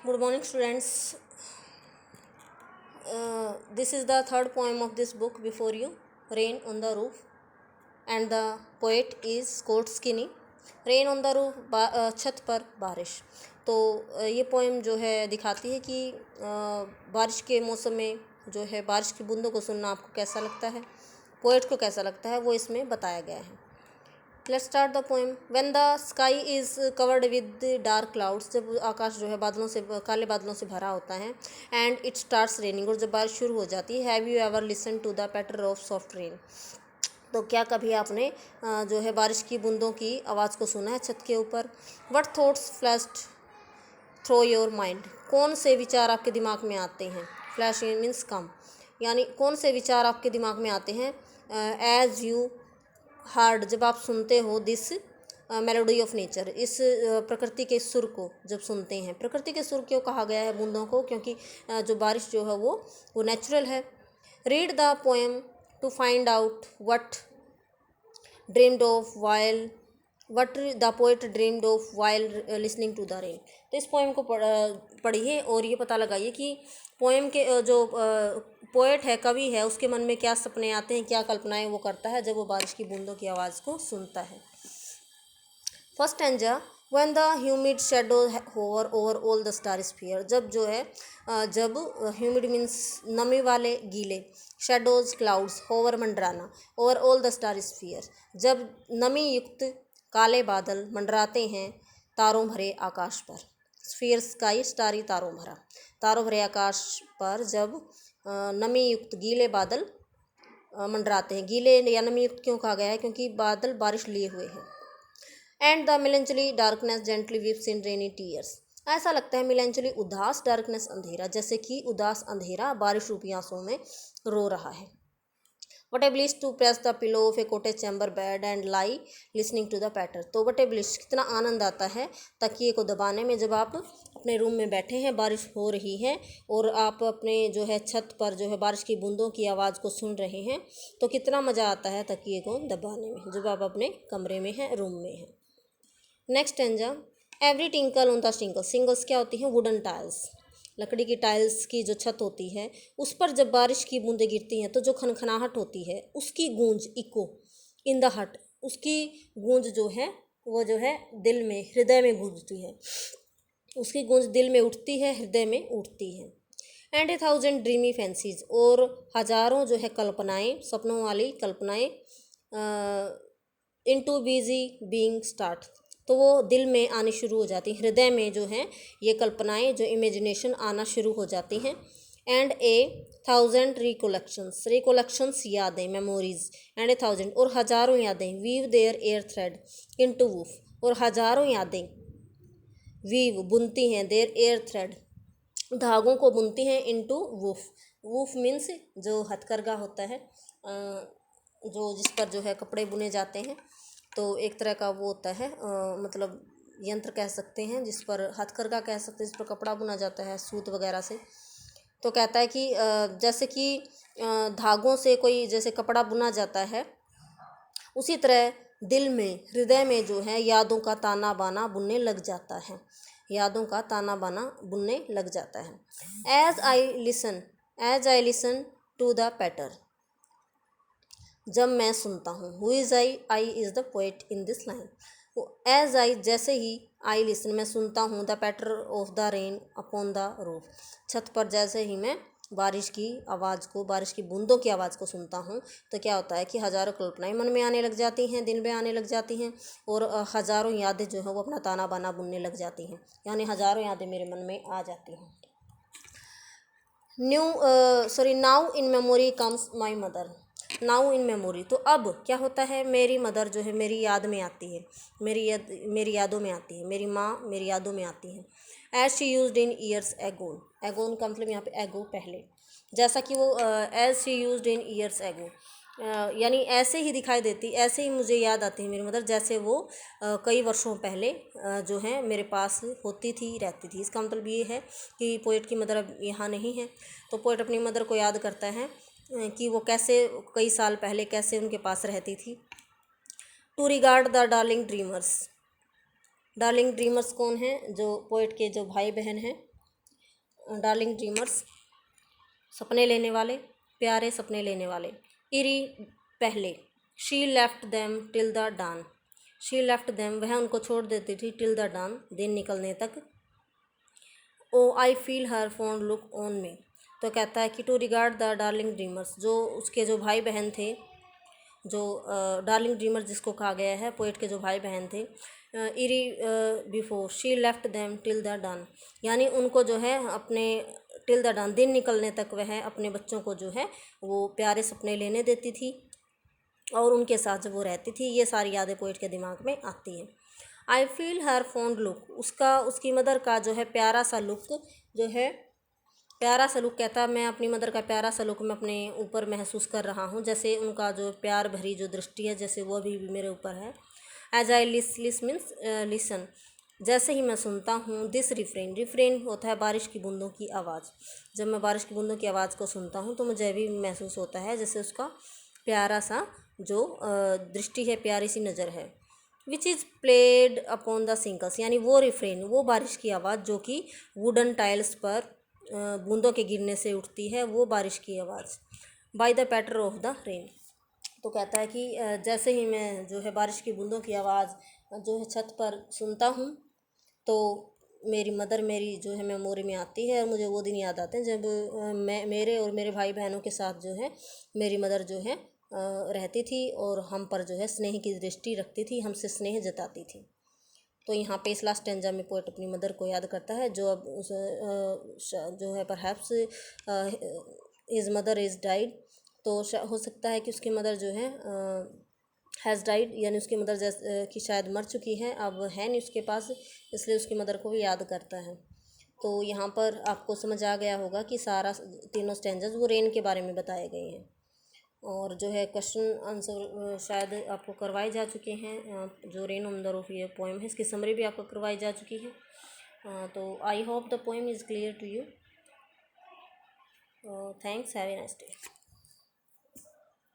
Good morning, students. This is the third poem of this book before you, Rain on the Roof, and the poet is Scott Skinny. Rain on the roof, छत पर बारिश। तो ये poem जो है दिखाती है कि बारिश के मौसम में जो है बारिश की बूंदों को सुनना आपको कैसा लगता है, पोएट को कैसा लगता है, वो इसमें बताया गया है। Let's start the poem. When the sky is covered with dark clouds, जब आकाश जो है बादलों से, काले बादलों से भरा होता है, एंड इट स्टार्ट्स रेनिंग, और जब बारिश शुरू हो जाती है, have you ever listen to the patter of soft rain. तो क्या कभी आपने जो है बारिश की बूंदों की आवाज़ को सुना है छत के ऊपर। What thoughts flashed through your mind, कौन से विचार आपके दिमाग में आते हैं। फ्लैश मीन्स कम, यानी कौन से विचार आपके दिमाग में आते हैं। एज यू हार्ड, जब आप सुनते हो, दिस मेलोडी ऑफ नेचर, इस प्रकृति के सुर को जब सुनते हैं। प्रकृति के सुर क्यों कहा गया है बूंदों को, क्योंकि जो बारिश जो है वो नेचुरल है। Read the poem to find out what dreamed of while what the poet dreamed of while listening to the rain. तो इस पोएम को पढ़िए और ये पता लगाइए कि पोएम के जो पोएट है, कवि है, उसके मन में क्या सपने आते हैं, क्या कल्पनाएं वो करता है जब वो बारिश की बूंदों की आवाज़ को सुनता है। First stanza, when the humid shadow hover over all the star sphere, जब जो है जब ह्यूमिड मीन्स नमी वाले, गीले, शेडोज क्लाउड्स, होवर मंडराना, over all the star sphere, जब नमी युक्त काले बादल मंडराते हैं तारों भरे आकाश पर। स्फीयर स्काई, स्टारी तारों भरा, तारों भरे आकाश पर जब नमी युक्त गीले बादल मंडराते हैं। गीले या नमी युक्त क्यों कहा गया है, क्योंकि बादल बारिश लिए हुए हैं। And the melancholy darkness gently weeps in rainy tears, ऐसा लगता है मिलेंचुली उदास, डार्कनेस अंधेरा, जैसे कि उदास अंधेरा बारिश रूपी आंसुओं में रो रहा है। What a bliss to press the pillow of a cottage chamber bed and lie listening to the patter. तो वट ए ब्लिस, कितना आनंद आता है तकिए को दबाने में, जब आप अपने रूम में बैठे हैं, बारिश हो रही है और आप अपने जो है छत पर जो है बारिश की बूंदों की आवाज़ को सुन रहे हैं, तो कितना मज़ा आता है तकिए को दबाने में जब आप अपने कमरे में हैं, रूम में हैं। Next stanza, every tinkle on the single, singles क्या होती हैं, वुडन टाइल्स, लकड़ी की टाइल्स की जो छत होती है उस पर जब बारिश की बूंदें गिरती हैं तो जो खनखनाहट होती है उसकी गूंज, इको इन द हट, उसकी गूंज जो है वो जो है दिल में, हृदय में गूंजती है, उसकी गूंज दिल में उठती है, हृदय में उठती है। And A thousand dreamy fancies, और हजारों जो है कल्पनाएं, सपनों वाली कल्पनाएं, इनटू बिजी बीइंग स्टार्ट, तो वो दिल में आनी शुरू हो जाती हैं, हृदय में जो है ये कल्पनाएं, जो इमेजिनेशन आना शुरू हो जाती हैं। एंड ए थाउजेंड रिकोलेक्शंस यादें, मेमोरीज, एंड ए थाउजेंड, और हजारों यादें, weave their air thread into woof, और हजारों यादें वीव बुनती हैं, देयर एयर थ्रेड धागों को बुनती हैं, इनटू वूफ, वूफ मीन्स जो हथकरघा होता है, जो जिस पर जो है कपड़े बुने जाते हैं, तो एक तरह का वो होता है, मतलब यंत्र कह सकते हैं, जिस पर हथकरघा कह सकते हैं, जिस पर कपड़ा बुना जाता है सूत वगैरह से। तो कहता है कि जैसे कि धागों से कोई जैसे कपड़ा बुना जाता है, उसी तरह दिल में, हृदय में जो है यादों का ताना बाना बुनने लग जाता है, यादों का ताना बाना बुनने लग जाता है। As I listen to the patter, जब मैं सुनता हूँ। Who is I is the poet in this line. As I, जैसे ही, आई लिसन, मैं सुनता हूँ, the patter of the rain upon the roof, छत पर जैसे ही मैं बारिश की आवाज़ को, बारिश की बूंदों की आवाज़ को सुनता हूँ, तो क्या होता है कि हज़ारों कल्पनाएं मन में आने लग जाती हैं, दिल में आने लग जाती हैं, और हज़ारों यादें जो हैं वो अपना ताना बाना बुनने लग जाती हैं, यानी हज़ारों यादें मेरे मन में आ जाती हैं। Now in memory comes my mother, now in memory, तो अब क्या होता है, मेरी मदर जो है मेरी याद में आती है, मेरी यादों में आती है, मेरी माँ मेरी यादों में आती है। As she used in years agone, agone का मतलब यहाँ पे एगो, पहले, जैसा कि वो as she used in years ago, यानी ऐसे ही दिखाई देती, ऐसे ही मुझे याद आती है मेरी मदर, जैसे वो कई वर्षों पहले जो है मेरे पास होती थी, रहती थी। इसका मतलब ये है कि पोएट की मदर अब यहाँ नहीं है, तो पोएट अपनी मदर को याद करता है कि वो कैसे कई साल पहले कैसे उनके पास रहती थी। To regard the darling dreamers, darling dreamers कौन हैं, जो पोएट के जो भाई बहन हैं, डार्लिंग ड्रीमर्स, सपने लेने वाले, प्यारे सपने लेने वाले। इरी, पहले। She left them till the dawn, she left them, वह उनको छोड़ देती थी, टिल द डान, दिन निकलने तक। O I feel her fond look on me, तो कहता है कि to regard the darling dreamers, जो उसके जो भाई बहन थे, जो डार्लिंग ड्रीमर जिसको कहा गया है, पोइट के जो भाई बहन थे, eri before she left them till the done, यानी उनको जो है अपने टिल द डन, दिन निकलने तक वह अपने बच्चों को जो है वो प्यारे सपने लेने देती थी और उनके साथ जब वो रहती थी, ये सारी यादें पोइट के दिमाग में आती हैं। आई फील हर फॉन्ड लुक, उसकी मदर का जो है प्यारा सा लुक, जो है प्यारा सा लुक, कहता है मैं अपनी मदर का प्यारा सा लुक मैं अपने ऊपर महसूस कर रहा हूँ, जैसे उनका जो प्यार भरी जो दृष्टि है, जैसे वो अभी भी मेरे ऊपर है। As I list means listen, जैसे ही मैं सुनता हूँ। दिस रिफ्रेन, रिफ्रेन होता है बारिश की बूंदों की आवाज़, जब मैं बारिश की बूंदों की आवाज़ को सुनता हूँ तो मुझे भी महसूस होता है जैसे उसका प्यारा सा जो दृष्टि है, प्यारी सी नज़र है। Which is played upon the shingles, यानी वो रिफ्रेन, वो बारिश की आवाज़ जो कि वुडन टाइल्स पर बूंदों के गिरने से उठती है, वो बारिश की आवाज़। By the patter of the rain, तो कहता है कि जैसे ही मैं जो है बारिश की बूंदों की आवाज़ जो है छत पर सुनता हूँ तो मेरी मदर मेरी जो है मेमोरी में आती है, और मुझे वो दिन याद आते हैं जब मैं मेरे और मेरे भाई बहनों के साथ जो है मेरी मदर जो है रहती थी और हम पर जो है स्नेह की दृष्टि रखती थी, हमसे स्नेह जताती थी। तो यहाँ पे इस लास्ट स्टेंजा में पोएट अपनी मदर को याद करता है, जो अब उस जो है perhaps his mother is died, तो हो सकता है कि उसकी मदर जो है हैज़ डाइड, यानी उसकी मदर जैसे कि शायद मर चुकी है, अब है नहीं उसके पास, इसलिए उसकी मदर को भी याद करता है। तो यहाँ पर आपको समझ आ गया होगा कि सारा तीनों स्टेंजर्स वो रेन के बारे में बताए गए हैं, और जो है क्वेश्चन आंसर शायद आपको करवाए जा चुके हैं। जो रेन ऑन द रूफ ये पोएम है, इसकी समरी भी आपको करवाई जा चुकी है। तो I hope the poem is clear to you. Thanks, have a nice day.